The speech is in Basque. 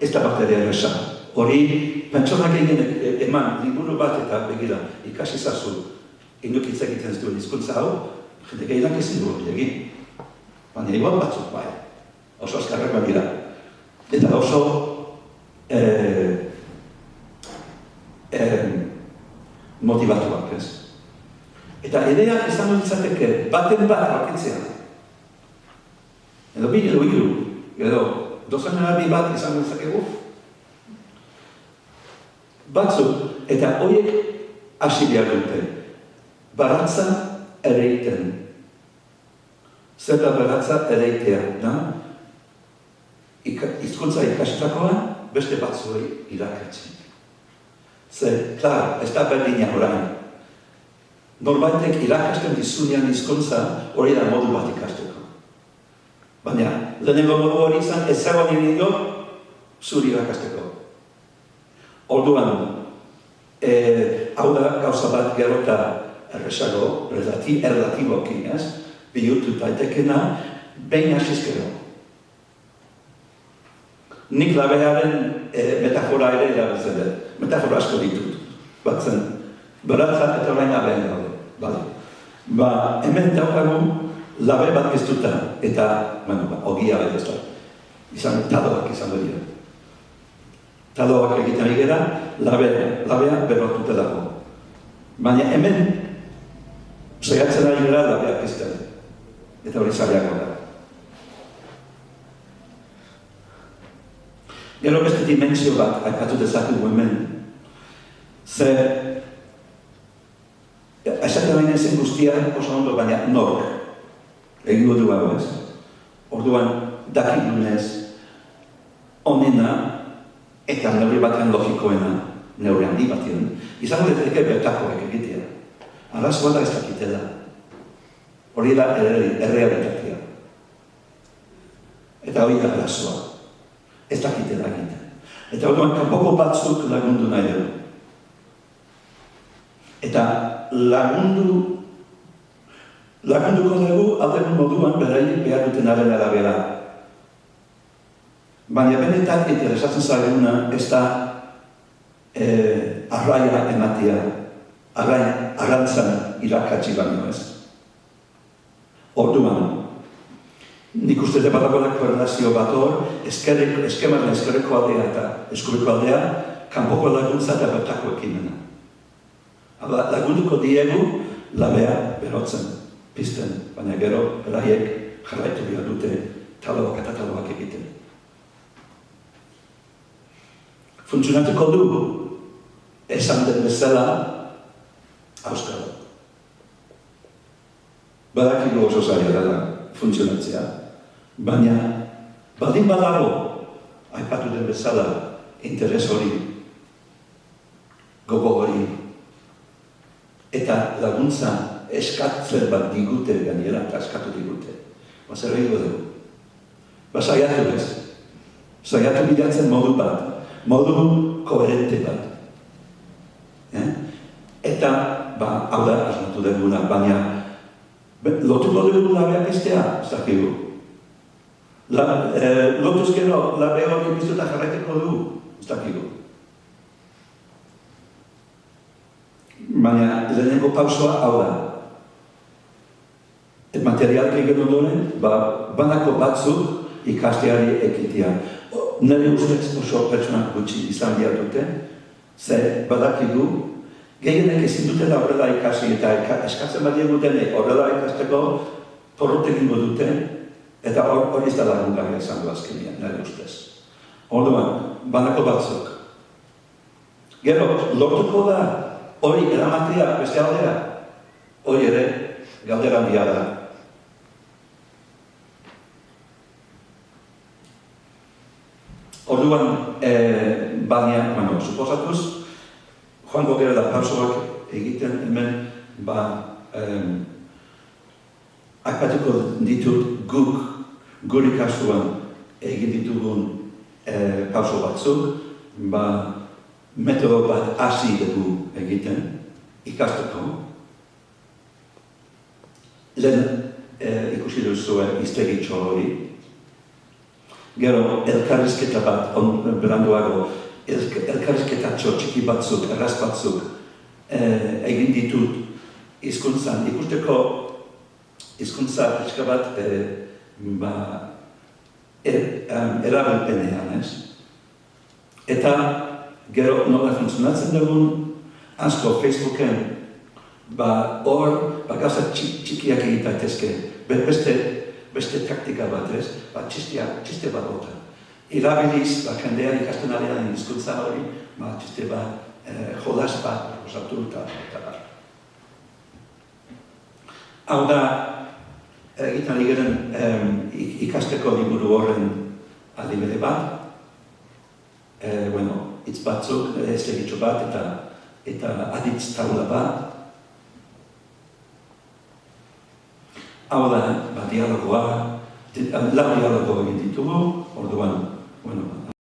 ez da bakteria erresa. Hori, pentsonak egin eman liburu bat eta begira, ikasi zazu, indukitzak egiten ez duen hizkuntza hau, jende gehienak ezin dugu egin. Baina igual batzuk bai, oso azkarrak bagira. Eta oso motivatuak, ez? Eta idea izango ditzateke baten bat aurkitzea. Edo bi, edo hiru, edo dozen erabi bat izango ditzakegu. Batzuk, eta horiek hasi behar dute, baratza ereiten. Zer da baratza ereitea, da? Hizkuntza ikasitakoa, beste batzuei irakatzen. Zer, klar, ez da berdina orain. Norbaitek irakasten dizunean hizkuntza hori da modu bat ikasteko. Baina, lehenengo modu hori izan, ez zegoen inigo, zuri irakasteko. Orduan, hau da gauza bat gero eta erresago, relatiboki, bihurtu daitekena, behin hasizkero. Nik labearen metafora ere erabiltzen dut. Metafora asko ditut. Batzen, baratza eta orain labeen daude. Hemen daukagu labe bat geztuta, eta, ogia bat ez da. Izan tadoak izango dira. Tadoak egiten egera, labea berrotuta dago. Baina hemen, saiatzen ari gara labeak ezten. Eta hori zailago da. Gero beste dimensio bat, aipatu dezakegu hemen. Ze, esaten baina zen guztia oso ondo, baina nork. Egingo du hau ez. Orduan, dakigunez, onena, eta neurri batean logikoena, neurri handi batean, izango deteke bertakoek egitea. Arazoa da ez dakitela. Hori da errealitatea. Eta hori da arazoa. Ez dakitela egiten. Eta orduan, kanpoko batzuk lagundu nahi dugu. Eta lagunduko dugu aldeko moduan beraiek behar duten arabera. Baina benetan interesatzen zaiguna ez da arraia ematea, arrantzan irakatsi baino ez. Orduan, nik uste dut badagoela korrelazio bat hor, eskemaren eskerreko aldea eta eskurreko aldea, kanpoko laguntza eta bertako ekimena. Lagunduko diegu labea berotzen, pizten, baina gero beraiek jarraitu behar dute taloak eta taloak egiten. Funtzionatuko du, esan den bezala, auskalo. Badakigu oso zaila dela funtzionatzea, baina baldin badago, aipatu den bezala, interes hori, gogo hori, eta laguntza eskatzen bat digute gainera, eta eskatu digute. Zer egingo dugu? Saiatu ez. Saiatu bilatzen modu bat, modu koherente bat. Eta, hau da, asmatu duguna, baina lotuko dugu labeak iztea, ez dakigu. Lotuz gero, labe hori biztuta jarraiteko dugu, ez dakigu. Baina, lehenengo pausoa hau da. Materialki gero duen, banako batzuk ikasteari ekitea. Nire ustez oso pertsonak gutxi izan behar dute, ze badakigu, gehienek ezin dutela horrela ikasi eta eskatzen bat diegutenek horrela ikasteko porrot egingo dute, eta hori ez da lagungarria izan du azkenean, nire ustez. Orduan, banako batzuk. Gero, lortuko da hori eramatea beste aldera, hori ere galdera handia da. Orduan, baina, suposatuz, joango gero da pausoak egiten hemen, aipatuko ditut gure kasuan egin ditugun pauso batzuk, metodo bat hasi dugu egiten, ikasteko. Lehen ikusi duzuen iztegitxo hori. Gero, elkarrizketa bat, beranduago, elkarrizketa txiki batzuk, erraz batzuk, egin ditut hizkuntzan. Ikusteko hizkuntza pixka bat erabilpenean, ez? Eta gero nola funtzionatzen dugun, asko Facebooken, hor, gauza txikiak egitaitezke, beste taktika bat, ez? Txiste bat bota. Irabiliz, jendean ikasten alian hizkuntza hori, txiste bat, jolas bat, osatu eta bat. Hau da, egiten ligeren ikasteko liburu horren adibide bat, hitz batzuk, egitxo bat eta aditz taula bat. Hau da, dialogoa, lau dialogo egin ditugu, orduan,